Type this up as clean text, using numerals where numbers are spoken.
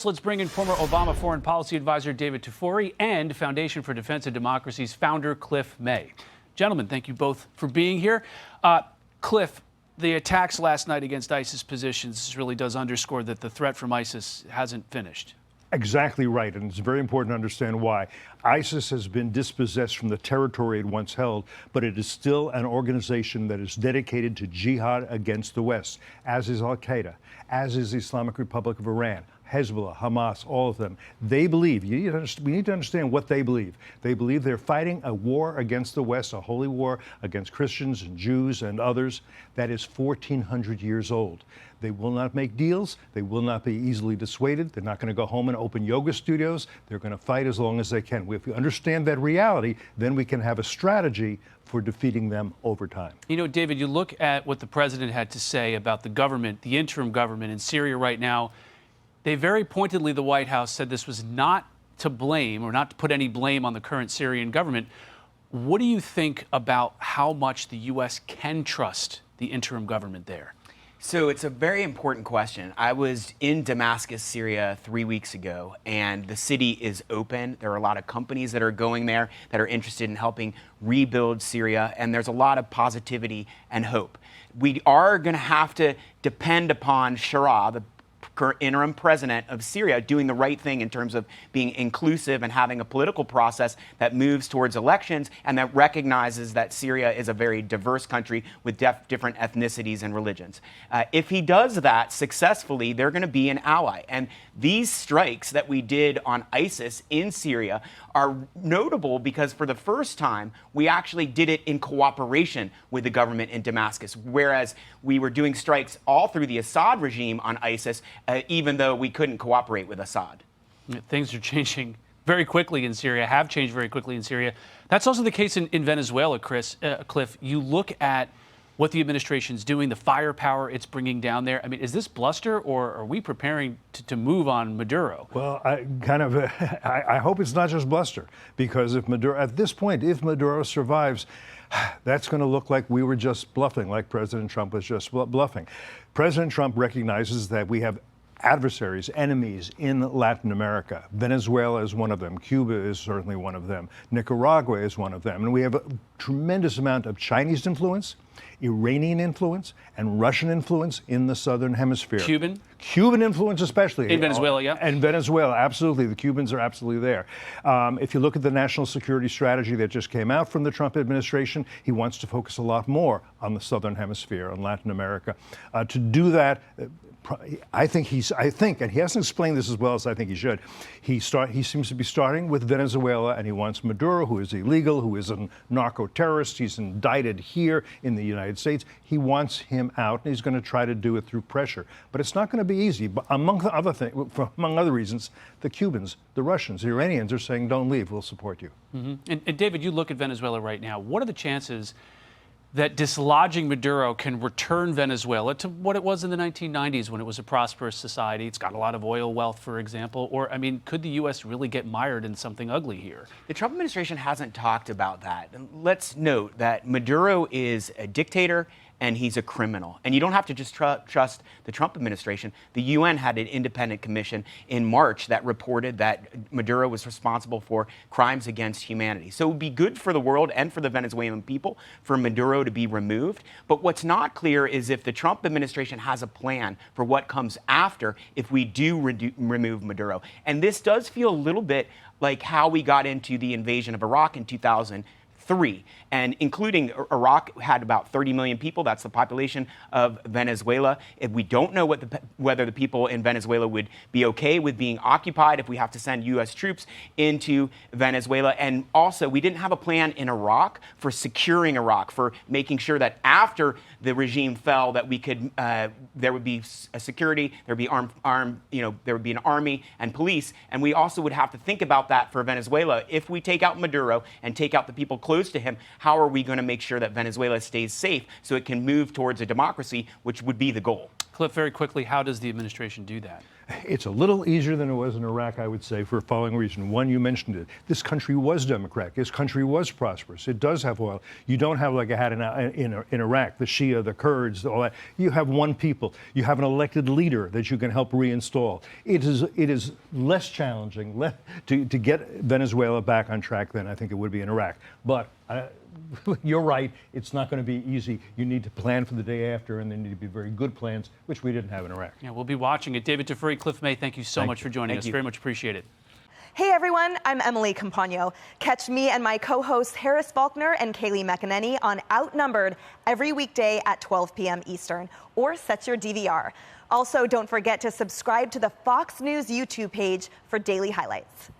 So let's bring in former Obama foreign policy advisor David Tufori and Foundation for Defense and Democracy's founder Cliff May. Gentlemen, thank you both for being here. Cliff, the attacks last night against ISIS positions really does underscore that the threat from ISIS hasn't finished. Exactly right, and it's very important to understand why. ISIS has been dispossessed from the territory it once held, but it is still an organization that is dedicated to jihad against the West, as is Al-Qaeda, as is the Islamic Republic of Iran, Hezbollah, Hamas, all of them. They believe, we need to understand what they believe. They believe they're fighting a war against the West, a holy war against Christians and Jews and others that is 1,400 years old. They will not make deals. They will not be easily dissuaded. They're not going to go home and open yoga studios. They're going to fight as long as they can. If we understand that reality, then we can have a strategy for defeating them over time. You know, David, you look at what the president had to say about the government, the interim government in Syria right now. They very pointedly, the White House said this was not to blame or not to put any blame on the current Syrian government. What do you think about how much the U.S. can trust the interim government there? So it's a very important question. I was in Damascus, Syria 3 weeks ago, and the city is open. There are a lot of companies that are going there that are interested in helping rebuild Syria, and there's a lot of positivity and hope. We are going to have to depend upon Shara, the interim president of Syria, doing the right thing in terms of being inclusive and having a political process that moves towards elections and that recognizes that Syria is a very diverse country with different ethnicities and religions. If he does that successfully, they're going to be an ally. And these strikes that we did on ISIS in Syria are notable because for the first time, we actually did it in cooperation with the government in Damascus, whereas we were doing strikes all through the Assad regime on ISIS, even though we couldn't cooperate with Assad. Things are changing very quickly in Syria, have changed very quickly in Syria. That's also the case in Venezuela, Cliff. You look at what the administration's doing, the firepower it's bringing down there. I mean, is this bluster, or are we preparing to move on Maduro? Well, I hope it's not just bluster, because if Maduro, at this point, if Maduro survives, that's going to look like we were just bluffing, like President Trump was just bluffing. President Trump recognizes that we have adversaries, enemies in Latin America. Venezuela is one of them. Cuba is certainly one of them. Nicaragua is one of them. And we have a tremendous amount of Chinese influence, Iranian influence, and Russian influence in the southern hemisphere. Cuban influence especially. In Venezuela, yeah. And Venezuela, absolutely. The Cubans are absolutely there. If you look at the national security strategy that just came out from the Trump administration, he wants to focus a lot more on the southern hemisphere, on Latin America. To do that, I think, and he hasn't explained this as well as I think he should, he seems to be starting with Venezuela, and he wants Maduro, who is illegal, who is a narco-terrorist, he's indicted here in the United States. He wants him out, and he's going to try to do it through pressure. But it's not going to be easy. But among other reasons, the Cubans, the Russians, the Iranians are saying, don't leave, we'll support you. Mm-hmm. And David, you look at Venezuela right now. What are the chances that dislodging Maduro can return Venezuela to what it was in the 1990s when it was a prosperous society? It's got a lot of oil wealth, for example. Or, I mean, could the U.S. really get mired in something ugly here? The Trump administration hasn't talked about that. Let's note that Maduro is a dictator and he's a criminal. And you don't have to just trust the Trump administration. The UN had an independent commission in March that reported that Maduro was responsible for crimes against humanity. So it would be good for the world and for the Venezuelan people for Maduro to be removed. But what's not clear is if the Trump administration has a plan for what comes after if we do remove Maduro. And this does feel a little bit like how we got into the invasion of Iraq in 2003, and including Iraq had about 30 million people. That's the population of Venezuela. If we don't know whether the people in Venezuela would be okay with being occupied if we have to send U.S. troops into Venezuela. And also, we didn't have a plan in Iraq for securing Iraq, for making sure that after the regime fell, that we could there would be a security, there would be there would be an army and police, and we also would have to think about that for Venezuela. If we take out Maduro and take out the people close to him, how are we going to make sure that Venezuela stays safe so it can move towards a democracy, which would be the goal? Cliff, very quickly, how does the administration do that? It's a little easier than it was in Iraq, I would say, for a following reason. One, you mentioned it. This country was democratic. This country was prosperous. It does have oil. You don't have like I had in Iraq, the Shia, the Kurds, all that. You have one people. You have an elected leader that you can help reinstall. It is less challenging to get Venezuela back on track than I think it would be in Iraq. But you're right. It's not going to be easy. You need to plan for the day after, and there need to be very good plans, which we didn't have in Iraq. Yeah, we'll be watching it. David Tafuri, Cliff May, thank you so much for joining us. Very much appreciated. Hey everyone, I'm Emily Compagno. Catch me and my co-hosts Harris Faulkner and Kaylee McEnany on Outnumbered every weekday at 12 p.m. Eastern, or set your DVR. Also, don't forget to subscribe to the Fox News YouTube page for daily highlights.